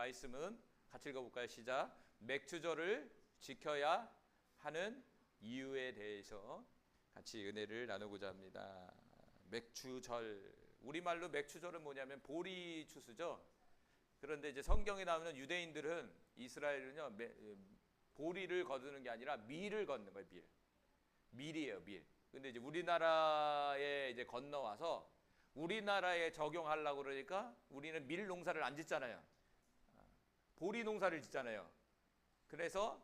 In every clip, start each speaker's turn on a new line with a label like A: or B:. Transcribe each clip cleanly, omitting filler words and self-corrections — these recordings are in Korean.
A: 말씀은 같이 읽어볼까요? 시작. 맥주절을 지켜야 하는 이유에 대해서 같이 은혜를 나누고자 합니다. 맥주절, 우리말로 맥주절은 뭐냐면 보리 추수죠. 그런데 이제 성경에 나오는 유대인들은, 이스라엘은요, 보리를 거두는 게 아니라 밀을 걷는 거예요. 밀이에요, 밀. 근데 이제 우리나라에 이제 건너와서 우리나라에 적용하려고 그러니까 우리는 밀 농사를 안 짓잖아요. 보리 농사를 짓잖아요. 그래서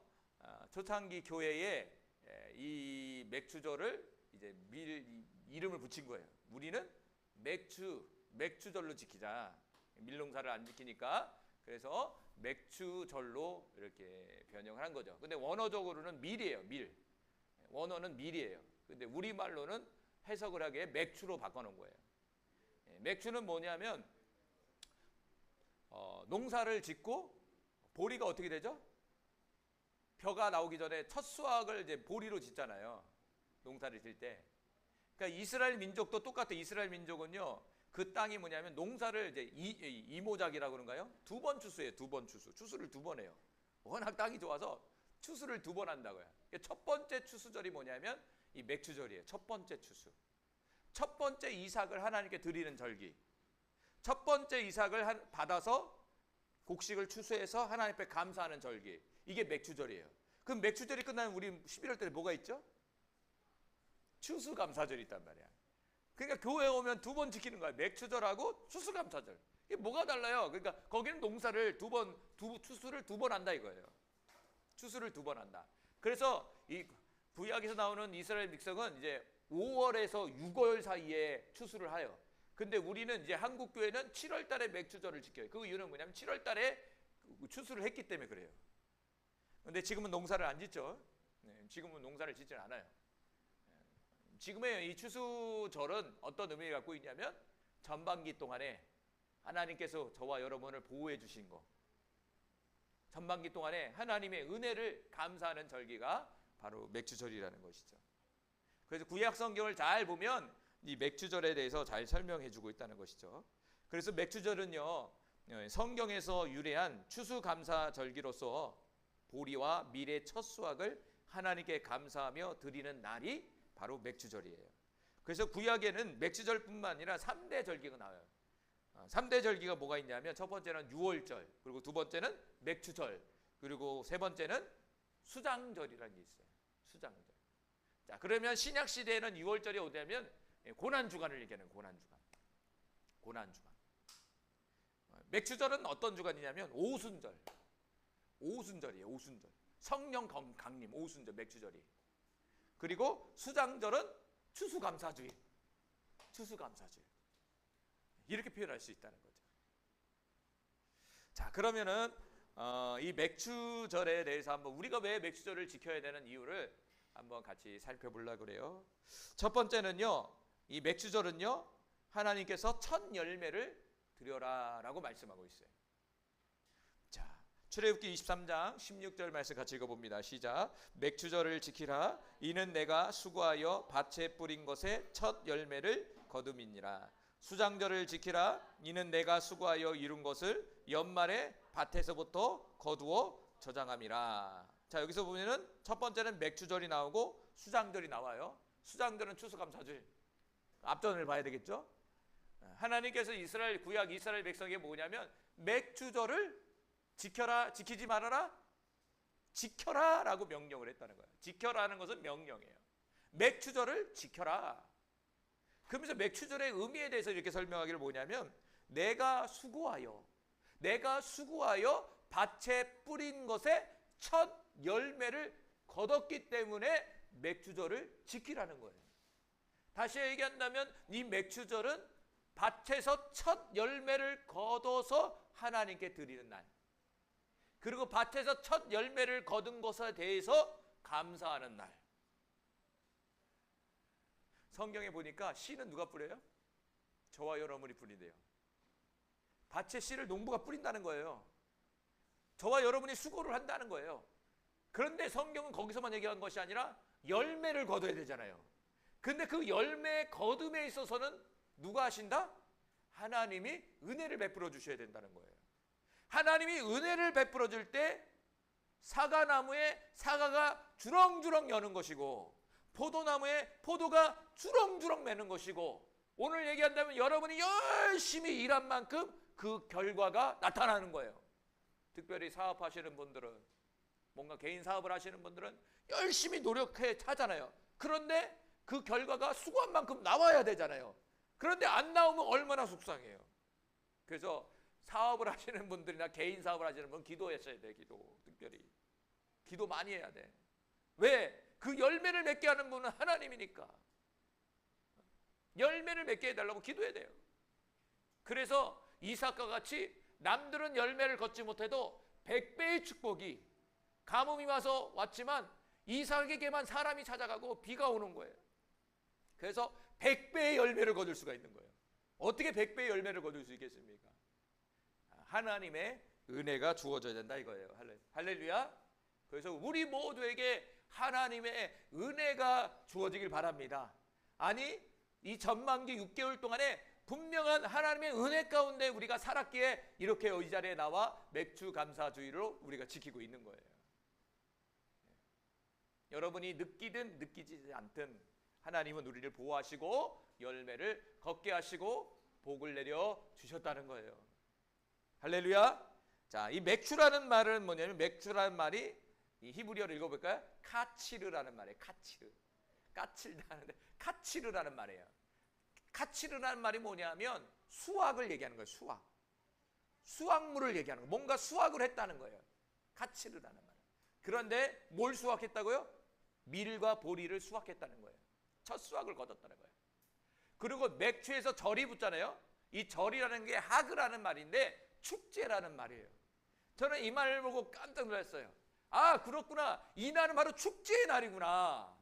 A: 초창기 교회에 이 맥주절을 이제 밀 이름을 붙인 거예요. 우리는 맥주절로 지키자. 밀 농사를 안 지키니까. 그래서 맥주절로 이렇게 변형을 한 거죠. 근데 원어적으로는 밀이에요, 밀. 원어는 밀이에요. 근데 우리말로는 해석을 하기에 맥주로 바꿔놓은 거예요. 맥주는 뭐냐면 농사를 짓고 보리가 어떻게 되죠? 벼가 나오기 전에 첫 수확을 이제 보리로 짓잖아요. 농사를 질 때. 그러니까 이스라엘 민족도 똑같아. 이스라엘 민족은요, 그 땅이 뭐냐면 농사를 이제 이모작이라고 그런가요? 두 번 추수해요. 두 번 추수. 추수를 두 번 해요. 워낙 땅이 좋아서 추수를 두 번 한다고요. 첫 번째 추수절이 뭐냐면 이 맥주절이에요. 첫 번째 추수. 첫 번째 이삭을 하나님께 드리는 절기. 첫 번째 이삭을 받아서 곡식을 추수해서 하나님 앞에 감사하는 절기. 이게 맥주절이에요. 그럼 맥주절이 끝나면 우리 11월 달에 뭐가 있죠? 추수감사절이 있단 말이야. 그러니까 교회에 오면 두 번 지키는 거야. 맥주절하고 추수감사절. 이게 뭐가 달라요? 그러니까 거기는 농사를 추수를 두 번 한다 이거예요. 추수를 두 번 한다. 그래서 이 구약에서 나오는 이스라엘 백성은 이제 5월에서 6월 사이에 추수를 해요. 근데 우리는 이제 한국 교회는 7월 달에 맥주절을 지켜요. 그 이유는 뭐냐면 7월 달에 추수를 했기 때문에 그래요. 근데 지금은 농사를 안 짓죠. 지금은 농사를 짓질 않아요. 지금의 이 추수절은 어떤 의미를 갖고 있냐면 전반기 동안에 하나님께서 저와 여러분을 보호해 주신 거, 전반기 동안에 하나님의 은혜를 감사하는 절기가 바로 맥주절이라는 것이죠. 그래서 구약 성경을 잘 보면 이 맥주절에 대해서 잘 설명해 주고 있다는 것이죠. 그래서 맥주절은요, 성경에서 유래한 추수감사 절기로서 보리와 밀의 첫 수확을 하나님께 감사하며 드리는 날이 바로 맥주절이에요. 그래서 구약에는 맥주절뿐만 아니라 3대 절기가 나와요. 3대 절기가 뭐가 있냐면 첫 번째는 유월절, 그리고 두 번째는 맥주절, 그리고 세 번째는 수장절이라는 게 있어요. 수장절. 자, 그러면 신약 시대에는 유월절이 오냐면 고난주간을 얘기하는 고난주간. 고난주간. 맥주절은 어떤 주간이냐면 오순절. 오순절이에요. 오순절. 성령 강림 오순절 맥주절이. 그리고 수장절은 추수감사주일. 추수감사주일. 이렇게 표현할 수 있다는 거죠. 자, 그러면은 이 맥주절에 대해서 한번 우리가 왜 맥주절을 지켜야 되는 이유를 한번 같이 살펴보려고 그래요. 첫 번째는요, 이 맥주절은요, 하나님께서 첫 열매를 드려라라고 말씀하고 있어요. 자, 출애굽기 23장 16절 말씀 같이 읽어봅니다. 시작. 맥주절을 지키라. 이는 내가 수고하여 밭에 뿌린 것의 첫 열매를 거둠이니라. 수장절을 지키라. 이는 내가 수고하여 이룬 것을 연말에 밭에서부터 거두어 저장함이라. 자, 여기서 보면은 첫 번째는 맥주절이 나오고 수장절이 나와요. 수장절은 추수감사절. 앞전을 봐야 되겠죠. 하나님께서 구약 이스라엘 백성에게 뭐냐면 맥주절을 지켜라, 지키지 말아라, 지켜라 라고 명령을 했다는 거예요. 지켜라는 것은 명령이에요. 맥주절을 지켜라. 그러면서 맥주절의 의미에 대해서 이렇게 설명하기를 뭐냐면 내가 수고하여 밭에 뿌린 것의 첫 열매를 거뒀기 때문에 맥주절을 지키라는 거예요. 다시 얘기한다면 이 맥주절은 밭에서 첫 열매를 거둬서 하나님께 드리는 날, 그리고 밭에서 첫 열매를 거둔 것에 대해서 감사하는 날. 성경에 보니까 씨는 누가 뿌려요? 저와 여러분이 뿌린대요. 밭에 씨를 농부가 뿌린다는 거예요. 저와 여러분이 수고를 한다는 거예요. 그런데 성경은 거기서만 얘기한 것이 아니라 열매를 거둬야 되잖아요. 근데 그 열매 거둠에 있어서는 누가 하신다? 하나님이 은혜를 베풀어 주셔야 된다는 거예요. 하나님이 은혜를 베풀어 줄 때 사과나무에 사과가 주렁주렁 여는 것이고 포도나무에 포도가 주렁주렁 매는 것이고, 오늘 얘기한다면 여러분이 열심히 일한 만큼 그 결과가 나타나는 거예요. 특별히 사업하시는 분들은, 뭔가 개인 사업을 하시는 분들은 열심히 노력해 하잖아요. 그런데 그 결과가 수고한 만큼 나와야 되잖아요. 그런데 안 나오면 얼마나 속상해요. 그래서 사업을 하시는 분들이나 개인 사업을 하시는 분은 기도하셔야 돼. 특별히 기도 많이 해야 돼. 왜? 그 열매를 맺게 하는 분은 하나님이니까 열매를 맺게 해달라고 기도해야 돼요. 그래서 이삭과 같이 남들은 열매를 걷지 못해도 100배의 축복이 가뭄이 와서 왔지만 이삭에게만 사람이 찾아가고 비가 오는 거예요. 그래서 100배의 열매를 거둘 수가 있는 거예요. 어떻게 100배의 열매를 거둘 수 있겠습니까? 하나님의 은혜가 주어져야 된다 이거예요. 할렐루야. 그래서 우리 모두에게 하나님의 은혜가 주어지길 바랍니다. 아니, 이 전만기 6개월 동안에 분명한 하나님의 은혜 가운데 우리가 살았기에 이렇게 이 자리에 나와 맥주 감사주의로 우리가 지키고 있는 거예요. 여러분이 느끼든 느끼지 않든 하나님은 우리를 보호하시고 열매를 걷게 하시고 복을 내려 주셨다는 거예요. 할렐루야. 자, 이 맥주라는 말은 뭐냐면, 맥주라는 말이 이 히브리어를 읽어볼까요? 카치르라는 말이에요. 카치르. 까칠다는데 카치르라는 말이에요. 카치르라는 말이 뭐냐면 수확을 얘기하는 거예요. 수확. 수확물을 얘기하는 거예요. 뭔가 수확을 했다는 거예요. 카치르라는 말. 그런데 뭘 수확했다고요? 밀과 보리를 수확했다는 거예요. 첫 수확을 거뒀다는 거예요. 그리고 맥주에서 절이 붙잖아요. 이 절이라는 게 하그라는 말인데 축제라는 말이에요. 저는 이 말을 보고 깜짝 놀랐어요. 아, 그렇구나. 이 날은 바로 축제의 날이구나.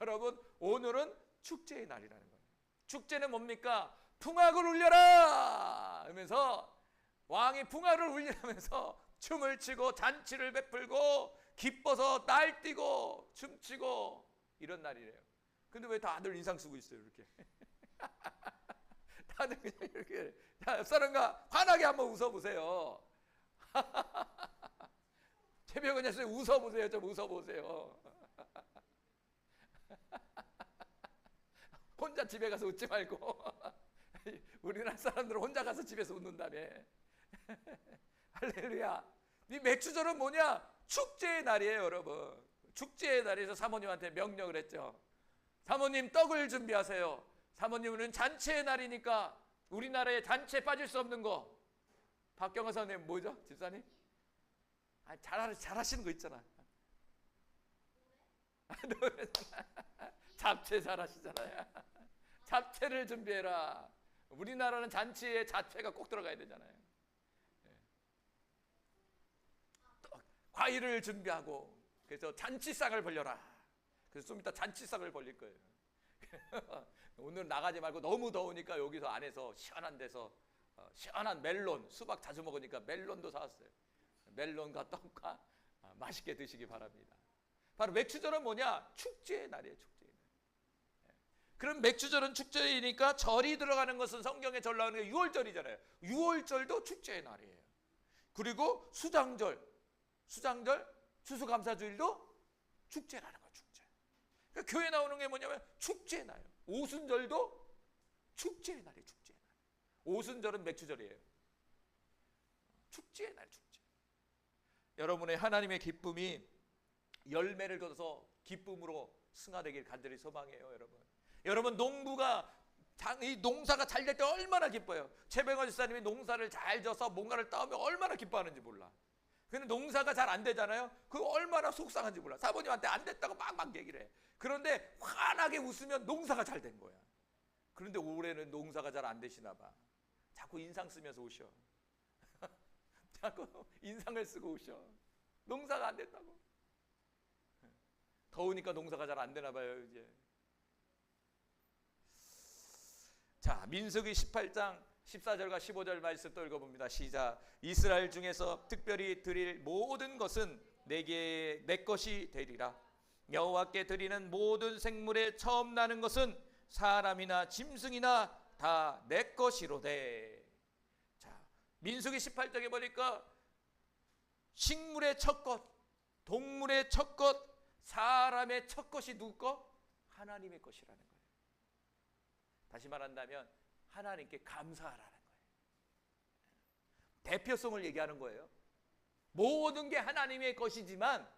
A: 여러분, 오늘은 축제의 날이라는 거예요. 축제는 뭡니까? 풍악을 울려라 하면서 왕이 풍악을 울리면서 춤을 추고 잔치를 베풀고 기뻐서 날뛰고 춤추고 이런 날이래요. 근데 왜 다들 인상 쓰고 있어요 이렇게? 다들 그냥 이렇게. 자, 옆 사람과 환하게 한번 웃어보세요. 새벽은 웃어보세요. 좀 웃어보세요. 혼자 집에 가서 웃지 말고. 우리나라 사람들은 혼자 가서 집에서 웃는다며. 할렐루야. 이 맥주절은 뭐냐? 축제의 날이에요 여러분. 축제의 날에서 사모님한테 명령을 했죠. 사모님, 떡을 준비하세요. 사모님은 잔치의 날이니까 우리나라에 잔치에 빠질 수 없는 거. 박경화 선생님 뭐죠? 집사님? 아, 잘하시는 거 있잖아. 잡채 잘하시잖아요. 잡채를 준비해라. 우리나라는 잔치에 잡채가 꼭 들어가야 되잖아요. 과일을 준비하고, 그래서 잔치상을 벌려라. 그래서 좀 이따 잔치상을 벌릴 거예요. 오늘 나가지 말고 너무 더우니까 여기서 안에서 시원한 데서 시원한 멜론, 수박 자주 먹으니까 멜론도 사왔어요. 멜론과 떡과 맛있게 드시기 바랍니다. 바로 맥주절은 뭐냐? 축제의 날이에요. 축제의 날. 그럼 맥주절은 축제이니까 절이 들어가는 것은 성경에 절 나오는 게 6월절이잖아요. 6월절도 축제의 날이에요. 그리고 수장절, 추수감사주일도 축제라는 거예요. 축제. 그러니까 교회 나오는 게 뭐냐면 축제의 날. 오순절도 축제의 날이에요. 축제의 날. 오순절은 맥주절이에요. 축제의 날, 축제. 여러분의 하나님의 기쁨이 열매를 거둬서 기쁨으로 승화되길 간절히 소망해요. 여러분 농부가 이 농사가 잘 될 때 얼마나 기뻐요. 최병헌 집사님이 농사를 잘 져서 뭔가를 따오면 얼마나 기뻐하는지 몰라. 근데 농사가 잘 안 되잖아요. 그 얼마나 속상한지 몰라. 사모님한테 안 됐다고 막 얘기를 해. 그런데 환하게 웃으면 농사가 잘 된 거야. 그런데 올해는 농사가 잘 안 되시나 봐. 자꾸 인상 쓰면서 오셔. 자꾸 인상을 쓰고 오셔. 농사가 안 됐다고. 더우니까 농사가 잘 안 되나 봐요 이제. 자, 민수기 18장 14절과 15절 말씀 또 읽어봅니다. 시작. 이스라엘 중에서 특별히 드릴 모든 것은 내 것이 되리라. 여호와께 드리는 모든 생물에 처음 나는 것은 사람이나 짐승이나 다 내 것이로되. 자, 민수기 18장에 보니까 식물의 첫 것, 동물의 첫 것, 사람의 첫 것이 누구 것? 하나님의 것이라는 거예요. 다시 말한다면 하나님께 감사하라는 거예요. 대표성을 얘기하는 거예요. 모든 게 하나님의 것이지만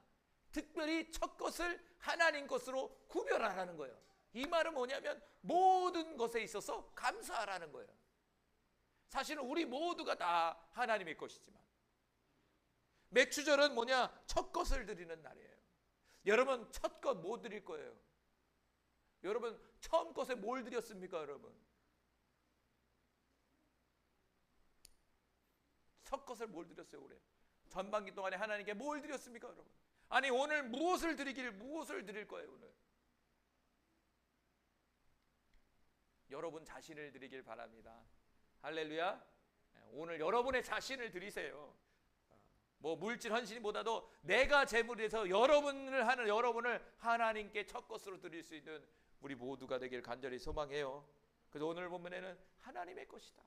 A: 특별히 첫 것을 하나님 것으로 구별하라는 거예요. 이 말은 뭐냐면 모든 것에 있어서 감사하라는 거예요. 사실은 우리 모두가 다 하나님의 것이지만 맥주절은 뭐냐? 첫 것을 드리는 날이에요. 여러분 첫 것 뭐 드릴 거예요? 여러분 처음 것에 뭘 드렸습니까? 여러분 첫 것을 뭘 드렸어요? 올해 전반기 동안에 하나님께 뭘 드렸습니까? 여러분 아니 오늘 무엇을 드릴 거예요? 오늘 여러분 자신을 드리길 바랍니다. 할렐루야. 오늘 여러분의 자신을 드리세요. 뭐 물질 헌신보다도 내가 제물이 돼서 여러분을 하나님께 첫 것으로 드릴 수 있는 우리 모두가 되길 간절히 소망해요. 그래서 오늘 본문에는 하나님의 것이다.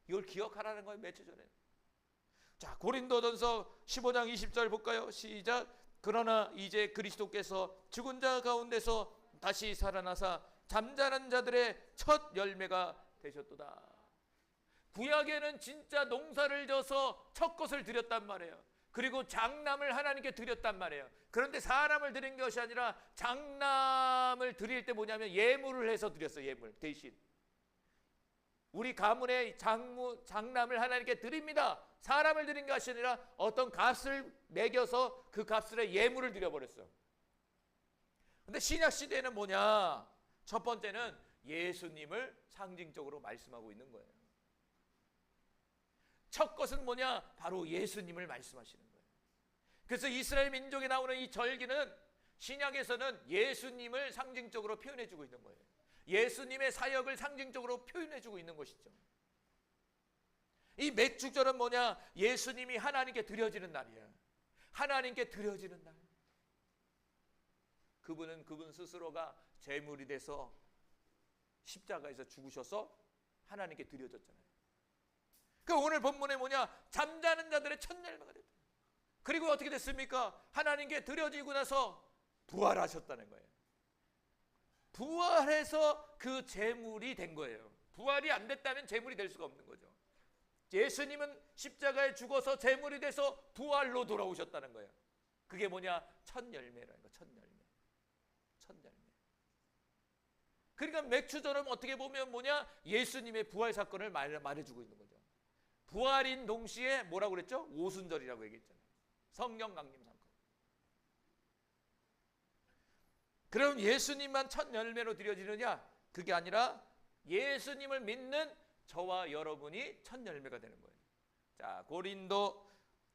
A: 이걸 기억하라는 거예요. 며칠 전에. 자, 고린도전서 15장 20절 볼까요? 시작. 그러나 이제 그리스도께서 죽은 자 가운데서 다시 살아나사 잠자는 자들의 첫 열매가 되셨도다. 구약에는 진짜 농사를 져서 첫 것을 드렸단 말이에요. 그리고 장남을 하나님께 드렸단 말이에요. 그런데 사람을 드린 것이 아니라 장남을 드릴 때 뭐냐면 예물을 해서 드렸어요. 예물 대신 우리 가문의 장남을 하나님께 드립니다. 사람을 드린 것이 아니라 어떤 값을 매겨서 그 값을 예물을 드려버렸어요. 근데 신약시대에는 뭐냐? 첫 번째는 예수님을 상징적으로 말씀하고 있는 거예요. 첫 것은 뭐냐? 바로 예수님을 말씀하시는 거예요. 그래서 이스라엘 민족에 나오는 이 절기는 신약에서는 예수님을 상징적으로 표현해주고 있는 거예요. 예수님의 사역을 상징적으로 표현해주고 있는 것이죠. 이 맥주절은 뭐냐? 예수님이 하나님께 드려지는 날이에요. 하나님께 드려지는 날. 그분은 그분 스스로가 제물이 돼서 십자가에서 죽으셔서 하나님께 드려졌잖아요. 그 오늘 본문에 뭐냐? 잠자는 자들의 첫 열매가 됐다. 그리고 어떻게 됐습니까? 하나님께 드려지고 나서 부활하셨다는 거예요. 부활해서 그 제물이 된 거예요. 부활이 안 됐다면 제물이 될 수가 없는 거죠. 예수님은 십자가에 죽어서 제물이 돼서 부활로 돌아오셨다는 거예요. 그게 뭐냐? 첫 열매라는 거예요. 첫 열매. 첫 열매. 그러니까 맥주절은 어떻게 보면 뭐냐? 예수님의 부활 사건을 말해주고 있는 거죠. 부활인 동시에 뭐라고 그랬죠? 오순절이라고 얘기했잖아요. 성령 강림 사건. 그럼 예수님만 첫 열매로 드려지느냐? 그게 아니라 예수님을 믿는 저와 여러분이 첫 열매가 되는 거예요. 자, 고린도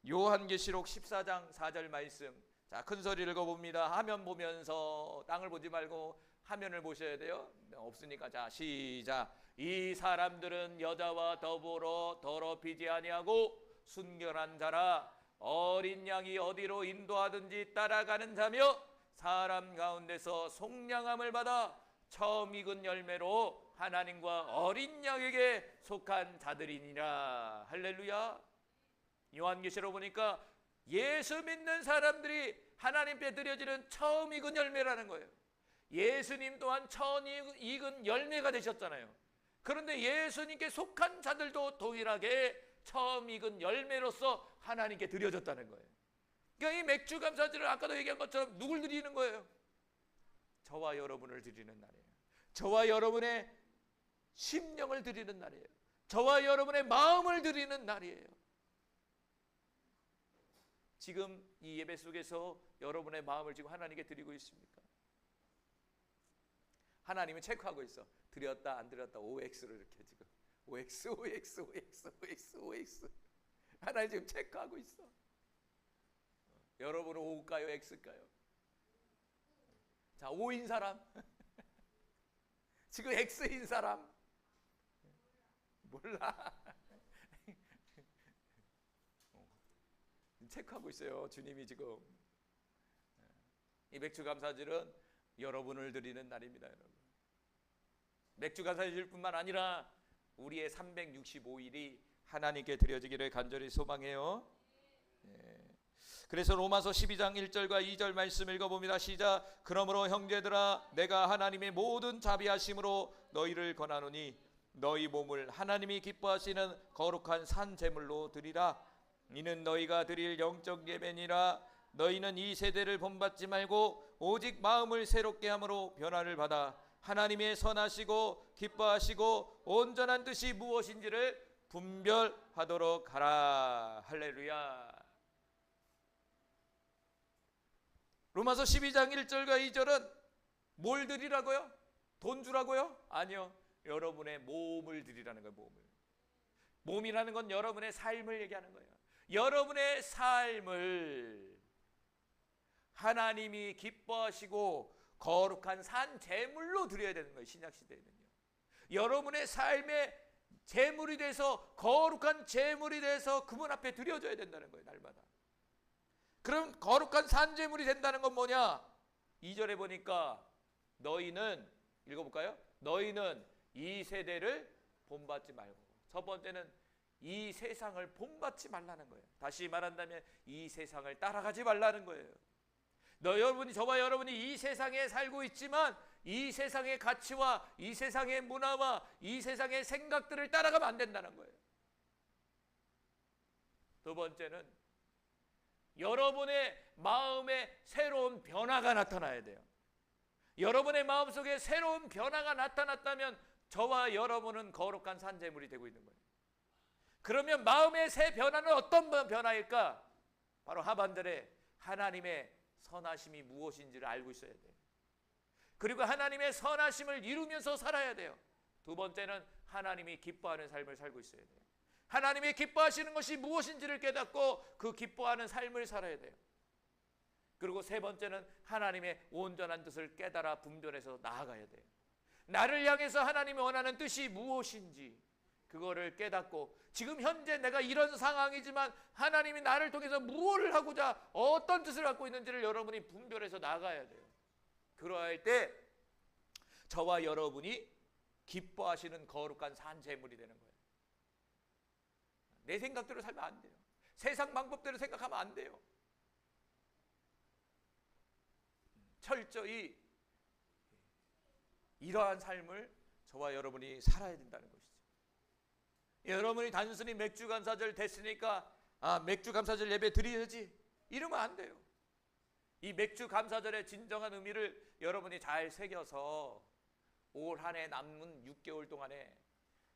A: 요한계시록 14장 4절 말씀. 자, 큰 소리 읽어봅니다. 화면 보면서 땅을 보지 말고 화면을 보셔야 돼요. 없으니까 자, 시작. 이 사람들은 여자와 더불어 더럽히지 아니하고 순결한 자라 어린 양이 어디로 인도하든지 따라가는 자며 사람 가운데서 속량함을 받아 처음 익은 열매로 하나님과 어린 양에게 속한 자들이니라. 할렐루야. 요한계시록 보니까 예수 믿는 사람들이 하나님께 드려지는 처음 익은 열매라는 거예요. 예수님 또한 처음 익은 열매가 되셨잖아요. 그런데 예수님께 속한 자들도 동일하게 처음 익은 열매로서 하나님께 드려졌다는 거예요. 그러니까 이 맥주 감사절은 아까도 얘기한 것처럼 누굴 드리는 거예요? 저와 여러분을 드리는 날이에요. 저와 여러분의 심령을 드리는 날이에요. 저와 여러분의 마음을 드리는 날이에요. 지금 이 예배 속에서 여러분의 마음을 지금 하나님께 드리고 있습니까? 하나님은 체크하고 있어. 드렸다 안 드렸다 OX를 이렇게 지금 OX 하나님 지금 체크하고 있어. 여러분은 O일까요? X일까요? 자, O인 사람 지금 X인 사람 몰라. 체크하고 있어요. 주님이 지금. 이 맥주 감사절은 여러분을 드리는 날입니다. 여러분. 맥주 감사절뿐만 아니라 우리의 365일이 하나님께 드려지기를 간절히 소망해요. 그래서 로마서 12장 1절과 2절 말씀 읽어봅니다. 시작. 그러므로 형제들아 내가 하나님의 모든 자비하심으로 너희를 권하노니 너희 몸을 하나님이 기뻐하시는 거룩한 산 제물로 드리라. 이는 너희가 드릴 영적 예배니라. 너희는 이 세대를 본받지 말고 오직 마음을 새롭게 함으로 변화를 받아 하나님의 선하시고 기뻐하시고 온전한 뜻이 무엇인지를 분별하도록 하라. 할렐루야. 로마서 12장 1절과 2절은 뭘 드리라고요? 돈 주라고요? 아니요. 여러분의 몸을 드리라는 거예요. 몸을. 몸이라는 건 여러분의 삶을 얘기하는 거예요. 여러분의 삶을 하나님이 기뻐하시고 거룩한 산 제물로 드려야 되는 거예요. 신약시대에는요. 여러분의 삶의 제물이 돼서 거룩한 제물이 돼서 그분 앞에 드려져야 된다는 거예요. 날마다. 그럼 거룩한 산 제물이 된다는 건 뭐냐? 2절에 보니까 너희는, 읽어볼까요? 너희는 이 세대를 본받지 말고, 첫 번째는 이 세상을 본받지 말라는 거예요. 다시 말한다면 이 세상을 따라가지 말라는 거예요. 여러분이, 저와 여러분이 이 세상에 살고 있지만 이 세상의 가치와 이 세상의 문화와 이 세상의 생각들을 따라가면 안 된다는 거예요. 두 번째는 여러분의 마음에 새로운 변화가 나타나야 돼요. 여러분의 마음속에 새로운 변화가 나타났다면 저와 여러분은 거룩한 산제물이 되고 있는 거예요. 그러면 마음의 새 변화는 어떤 변화일까? 바로 하반절에 하나님의 선하심이 무엇인지를 알고 있어야 돼요. 그리고 하나님의 선하심을 이루면서 살아야 돼요. 두 번째는 하나님이 기뻐하는 삶을 살고 있어야 돼요. 하나님이 기뻐하시는 것이 무엇인지를 깨닫고 그 기뻐하는 삶을 살아야 돼요. 그리고 세 번째는 하나님의 온전한 뜻을 깨달아 분별해서 나아가야 돼요. 나를 향해서 하나님이 원하는 뜻이 무엇인지 그거를 깨닫고 지금 현재 내가 이런 상황이지만 하나님이 나를 통해서 무엇을 하고자 어떤 뜻을 갖고 있는지를 여러분이 분별해서 나가야 돼요. 그러할 때 저와 여러분이 기뻐하시는 거룩한 산제물이 되는 거예요. 내 생각대로 살면 안 돼요. 세상 방법대로 생각하면 안 돼요. 철저히 이러한 삶을 저와 여러분이 살아야 된다는 것이죠. 여러분이 단순히 맥주 감사절 됐으니까 맥주 감사절 예배 드려야지 이러면 안 돼요. 이 맥주 감사절의 진정한 의미를 여러분이 잘 새겨서 올 한 해 남은 6개월 동안에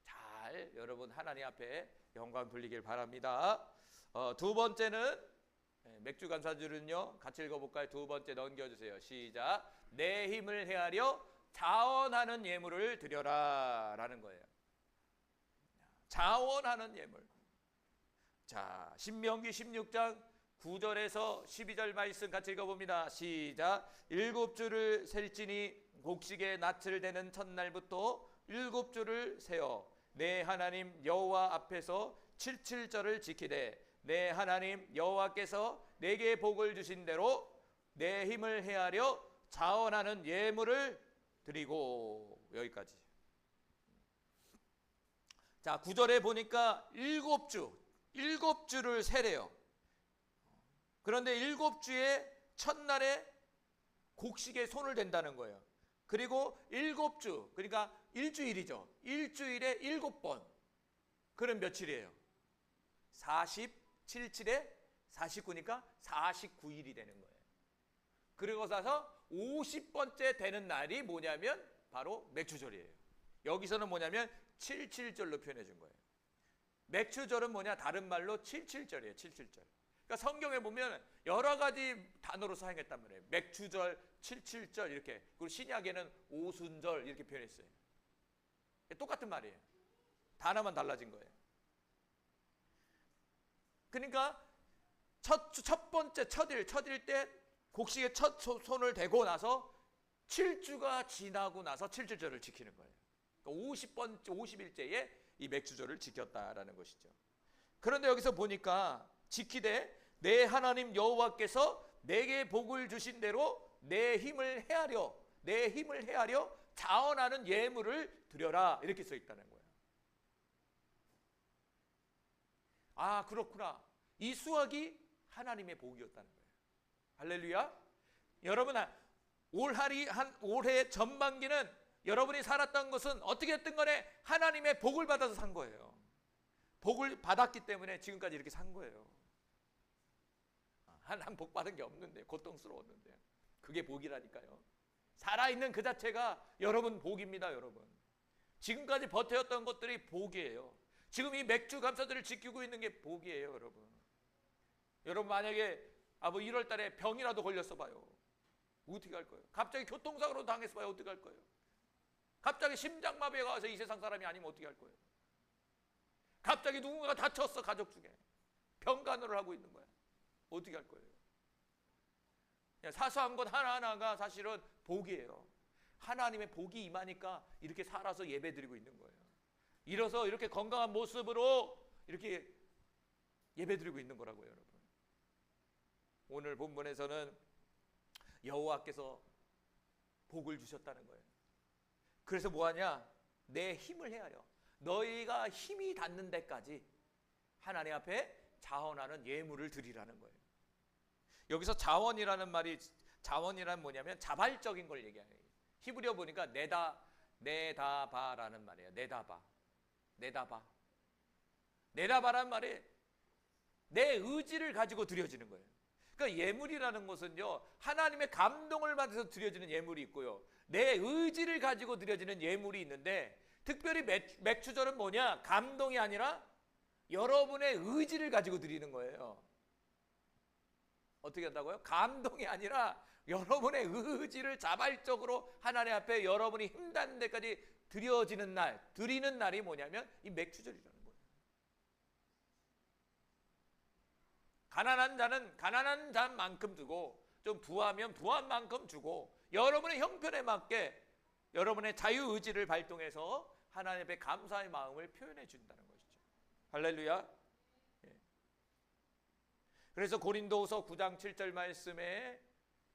A: 잘 여러분 하나님 앞에 영광 돌리길 바랍니다. 두 번째는 맥주 감사절은요, 같이 읽어볼까요? 두 번째 넘겨주세요. 시작. 내 힘을 헤아려 자원하는 예물을 드려라 라는 거예요. 자원하는 예물. 자, 신명기 16장 9절에서 12절 말씀 같이 읽어봅니다. 시작. 7주를 셀지니 곡식의 낯을 대는 첫날부터 7주를 세어 내 하나님 여호와 앞에서 77절을 지키되 내 하나님 여호와께서 내게 복을 주신 대로 내 힘을 헤아려 자원하는 예물을 드리고. 여기까지. 자, 9절에 보니까 7주를 세래요. 그런데 7주의 첫날에 곡식에 손을 댄다는 거예요. 그리고 7주, 그러니까 일주일이죠. 일주일에 7번. 그럼 며칠이에요? 47일에 49니까 49일이 되는 거예요. 그리고 나서 50번째 되는 날이 뭐냐면 바로 맥주절이에요. 여기서는 뭐냐면 77절로 표현해 준 거예요. 맥주절은 뭐냐? 다른 말로 77절이에요. 77절. 그러니까 성경에 보면 여러 가지 단어로 사용했단 말이에요. 맥주절, 77절 이렇게. 그리고 신약에는 오순절 이렇게 표현했어요. 똑같은 말이에요. 단어만 달라진 거예요. 그러니까 첫 번째 첫일 때 곡식에 첫 손을 대고 나서 7주가 지나고 나서 77절을 지키는 거예요. 그러니까 50일째에 이 맥주절을 지켰다라는 것이죠. 그런데 여기서 보니까 지키되 내 하나님 여호와께서 내게 복을 주신 대로 내 힘을 헤아려 자원하는 예물을 드려라 이렇게 써 있다는 거예요. 아, 그렇구나. 이 수확이 하나님의 복이었다는 거예요. 할렐루야. 여러분, 올해 전반기는 여러분이 살았던 것은 어떻게 했든 간에 하나님의 복을 받아서 산 거예요. 복을 받았기 때문에 지금까지 이렇게 산 거예요. 하나님 복 받은 게 없는데, 고통스러웠는데, 그게 복이라니까요. 살아있는 그 자체가 여러분 복입니다. 여러분, 지금까지 버텼던 것들이 복이에요. 지금 이 맥주 감사들을 지키고 있는 게 복이에요. 여러분 만약에 뭐 1월 달에 병이라도 걸렸어 봐요. 어떻게 할 거예요? 갑자기 교통사고로 당했어 봐요. 어떻게 할 거예요? 갑자기 심장마비가 와서 이 세상 사람이 아니면 어떻게 할 거예요? 갑자기 누군가가 다쳤어. 가족 중에 병간호를 하고 있는 거야. 어떻게 할 거예요? 사소한 것 하나하나가 사실은 복이에요. 하나님의 복이 임하니까 이렇게 살아서 예배드리고 있는 거예요. 일어서 이렇게 건강한 모습으로 이렇게 예배드리고 있는 거라고요. 여러분, 오늘 본문에서는 여호와께서 복을 주셨다는 거예요. 그래서 뭐하냐? 내 힘을 헤아려 너희가 힘이 닿는 데까지 하나님 앞에 자원하는 예물을 드리라는 거예요. 여기서 자원이라는 말이, 자원이란 뭐냐면 자발적인 걸 얘기해요. 히브리어 보니까 네다바라는 말이에요. 네다바라는 말이 내 의지를 가지고 드려지는 거예요. 그러니까 예물이라는 것은요, 하나님의 감동을 받아서 드려지는 예물이 있고요, 내 의지를 가지고 드려지는 예물이 있는데, 특별히 맥주절은 뭐냐? 감동이 아니라 여러분의 의지를 가지고 드리는 거예요. 어떻게 한다고요? 감동이 아니라 여러분의 의지를 자발적으로 하나님 앞에 여러분이 힘닿는 데까지 드려지는 날, 드리는 날이 뭐냐면 이 맥주절이라는 거예요. 가난한 자는 가난한 자만큼 주고, 좀 부하면 부한 만큼 주고, 여러분의 형편에 맞게 여러분의 자유의지를 발동해서 하나님 앞에 감사의 마음을 표현해 준다는 것이죠. 할렐루야. 그래서 고린도후서 9장 7절 말씀에,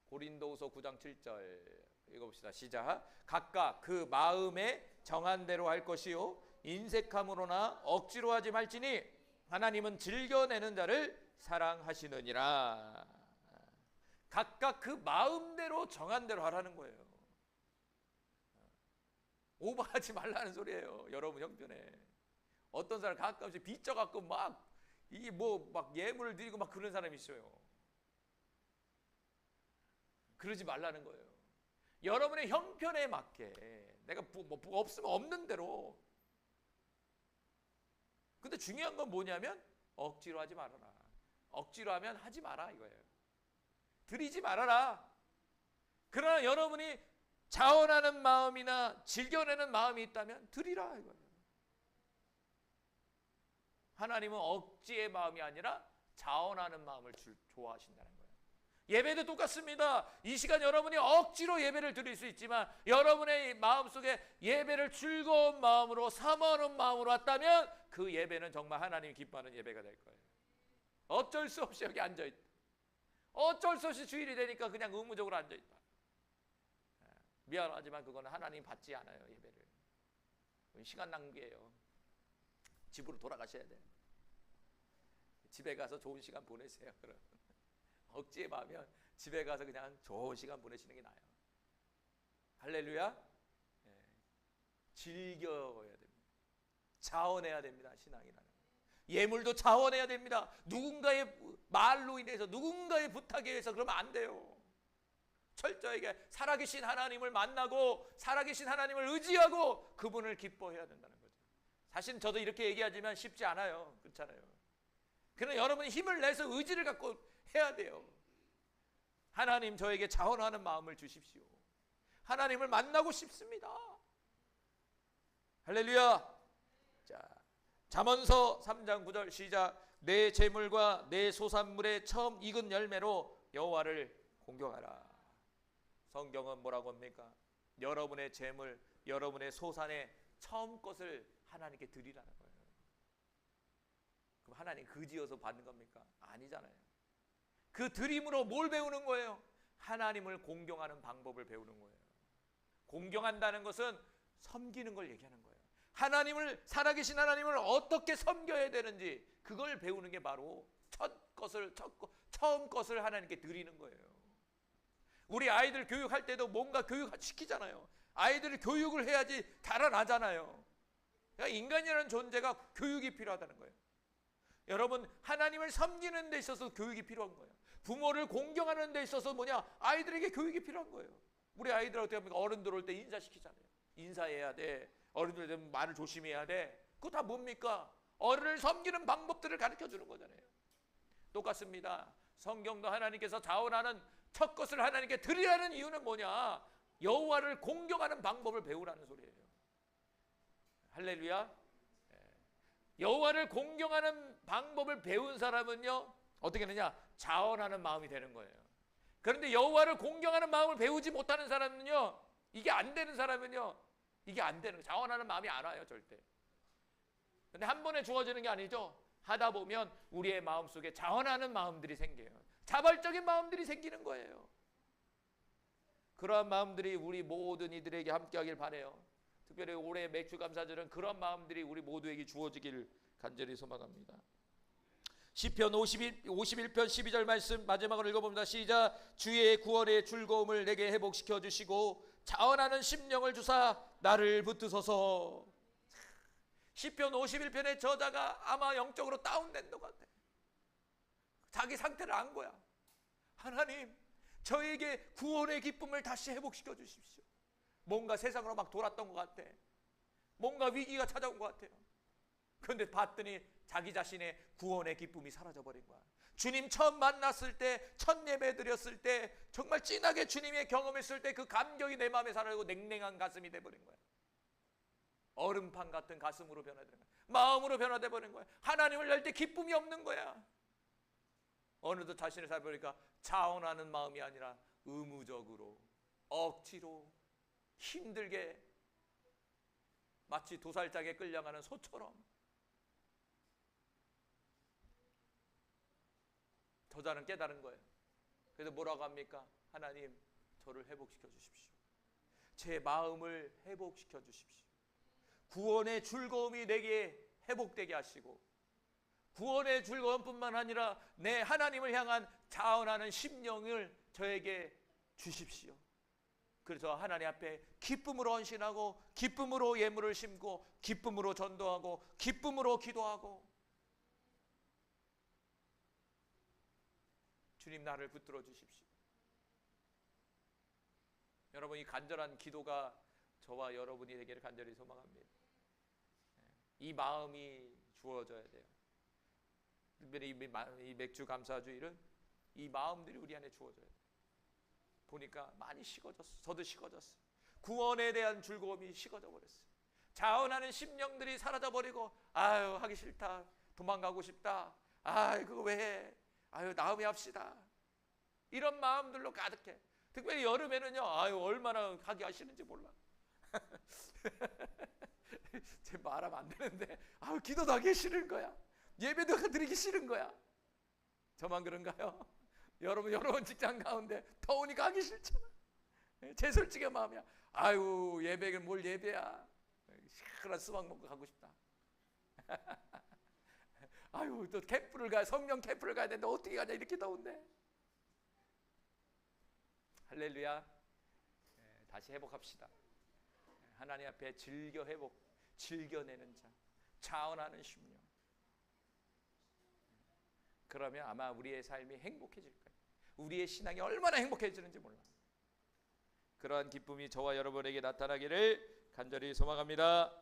A: 고린도후서 9장 7절 읽어봅시다. 시작. 각각 그 마음에 정한 대로 할 것이요 인색함으로나 억지로 하지 말지니 하나님은 즐겨내는 자를 사랑하시느니라. 각각 그 마음대로 정한 대로 하라는 거예요. 오버하지 말라는 소리예요. 여러분 형편에 어떤 사람 가끔씩 빚져갖고 막 이게 막 예물을 드리고 막 그런 사람이 있어요. 그러지 말라는 거예요. 여러분의 형편에 맞게 내가 없으면 없는 대로. 근데 중요한 건 뭐냐면 억지로 하지 말아라. 억지로 하면 하지 마라 이거예요. 드리지 말아라. 그러나 여러분이 자원하는 마음이나 즐겨내는 마음이 있다면 드리라 이거예요. 하나님은 억지의 마음이 아니라 자원하는 마음을 좋아하신다는 거예요. 예배도 똑같습니다. 이 시간 여러분이 억지로 예배를 드릴 수 있지만 여러분의 마음속에 예배를 즐거운 마음으로, 사모하는 마음으로 왔다면 그 예배는 정말 하나님이 기뻐하는 예배가 될 거예요. 어쩔 수 없이 여기 앉아있다. 어쩔 수 없이 주일이 되니까 그냥 의무적으로 앉아있다. 미안하지만 그거는 하나님 받지 않아요. 예배를. 시간 낭비예요. 집으로 돌아가셔야 돼요. 집에 가서 좋은 시간 보내세요. 그럼 억지에 마면 집에 가서 그냥 좋은 시간 보내시는 게 나아요. 할렐루야. 즐겨야 됩니다. 자원해야 됩니다. 신앙이라는 예물도 자원해야 됩니다. 누군가의 말로 인해서, 누군가의 부탁에 의해서 그러면 안 돼요. 철저하게 살아계신 하나님을 만나고 살아계신 하나님을 의지하고 그분을 기뻐해야 된다는 거죠. 사실 저도 이렇게 얘기하지만 쉽지 않아요. 그렇잖아요. 그러나 여러분이 힘을 내서 의지를 갖고 해야 돼요. 하나님, 저에게 자원하는 마음을 주십시오. 하나님을 만나고 싶습니다. 할렐루야. 자, 잠언서 3장 9절 시작. 내 재물과 내 소산물의 처음 익은 열매로 여호와를 공경하라. 성경은 뭐라고 합니까? 여러분의 재물, 여러분의 소산의 처음 것을 하나님께 드리라는 거예요. 그럼 하나님 그지어서 받는 겁니까? 아니잖아요. 그 드림으로 뭘 배우는 거예요? 하나님을 공경하는 방법을 배우는 거예요. 공경한다는 것은 섬기는 걸 얘기하는 거예요. 하나님을, 살아계신 하나님을 어떻게 섬겨야 되는지 그걸 배우는 게 바로 처음 것을 하나님께 드리는 거예요. 우리 아이들 교육할 때도 뭔가 교육시키잖아요. 아이들이 교육을 해야지 달아나잖아요. 그러니까 인간이라는 존재가 교육이 필요하다는 거예요. 여러분, 하나님을 섬기는 데 있어서 교육이 필요한 거예요. 부모를 공경하는 데 있어서 아이들에게 교육이 필요한 거예요. 우리 아이들 어떻게 합니까? 어른들 올 때 인사시키잖아요. 인사해야 돼. 어른들 되면 말을 조심해야 돼. 그거 다 뭡니까? 어른을 섬기는 방법들을 가르쳐 주는 거잖아요. 똑같습니다. 성경도 하나님께서 자원하는 첫 것을 하나님께 드리라는 이유는 뭐냐? 여호와를 공경하는 방법을 배우라는 소리예요. 할렐루야. 여호와를 공경하는 방법을 배운 사람은요, 어떻게 되느냐? 자원하는 마음이 되는 거예요. 그런데 여호와를 공경하는 마음을 배우지 못하는 사람은요, 이게 안 되는 사람은요, 이게 안 되는 거예요. 자원하는 마음이 안 와요, 절대. 근데 한 번에 주어지는 게 아니죠. 하다 보면 우리의 마음속에 자원하는 마음들이 생겨요. 자발적인 마음들이 생기는 거예요. 그러한 마음들이 우리 모든 이들에게 함께하길 바라요. 특별히 올해 맥주 감사절은 그런 마음들이 우리 모두에게 주어지길 간절히 소망합니다. 시편 51편 12절 말씀 마지막으로 읽어봅니다. 시작. 주의 구원의 즐거움을 내게 회복시켜 주시고 자원하는 심령을 주사 나를 붙드소서. 시편 51편의 저자가 아마 영적으로 다운된 것 같아. 자기 상태를 안 거야. 하나님, 저에게 구원의 기쁨을 다시 회복시켜 주십시오. 뭔가 세상으로 막 돌았던 것 같아. 뭔가 위기가 찾아온 것 같아요. 그런데 봤더니 자기 자신의 구원의 기쁨이 사라져버린 거야. 주님 처음 만났을 때, 첫 예배 드렸을 때, 정말 진하게 주님의 경험했을 때 그 감격이 내 마음에 사라지고 냉랭한 가슴이 돼버린 거야. 얼음판 같은 가슴으로 변화되는 거야. 마음으로 변화돼 버린 거야. 하나님을 열 때 기쁨이 없는 거야. 어느덧 자신을 살펴보니까 자원하는 마음이 아니라 의무적으로, 억지로, 힘들게, 마치 도살장에 끌려가는 소처럼. 저자는 깨달은 거예요. 그래서 뭐라고 합니까? 하나님, 저를 회복시켜 주십시오. 제 마음을 회복시켜 주십시오. 구원의 즐거움이 내게 회복되게 하시고, 구원의 즐거움뿐만 아니라 내 하나님을 향한 자원하는 심령을 저에게 주십시오. 그래서 하나님 앞에 기쁨으로 헌신하고, 기쁨으로 예물을 심고, 기쁨으로 전도하고, 기쁨으로 기도하고, 주님 나를 붙들어 주십시오. 여러분, 이 간절한 기도가 저와 여러분이 되기를 간절히 소망합니다. 이 마음이 주어져야 돼요. 특별히 이 맥주 감사주일은 이 마음들이 우리 안에 주어져야 돼요. 보니까 많이 식어졌어. 저도 식어졌어. 구원에 대한 즐거움이 식어져 버렸어요. 자원하는 심령들이 사라져 버리고, 아유 하기 싫다, 도망가고 싶다, 아유 그거 왜 해, 아유 나음이 합시다, 이런 마음들로 가득해. 특별히 여름에는요, 아유 얼마나 하기가 싫은지 몰라. 제 말하면 안 되는데, 아유 기도도 하기 싫은 거야. 예배도 드리기 싫은 거야. 저만 그런가요? 여러분 직장 가운데 더우니까 하기 싫잖아. 제 솔직한 마음이야. 아유 예배는 뭘 예배야. 시원한 수박 먹고 가고 싶다. 아유 또 성령 캠프를 가야 되는데 어떻게 가냐, 이렇게 더운데. 할렐루야. 다시 회복합시다. 하나님 앞에 즐겨내는 자, 자원하는 심령. 그러면 아마 우리의 삶이 행복해질 거예요. 우리의 신앙이 얼마나 행복해지는지 몰라. 그러한 기쁨이 저와 여러분에게 나타나기를 간절히 소망합니다.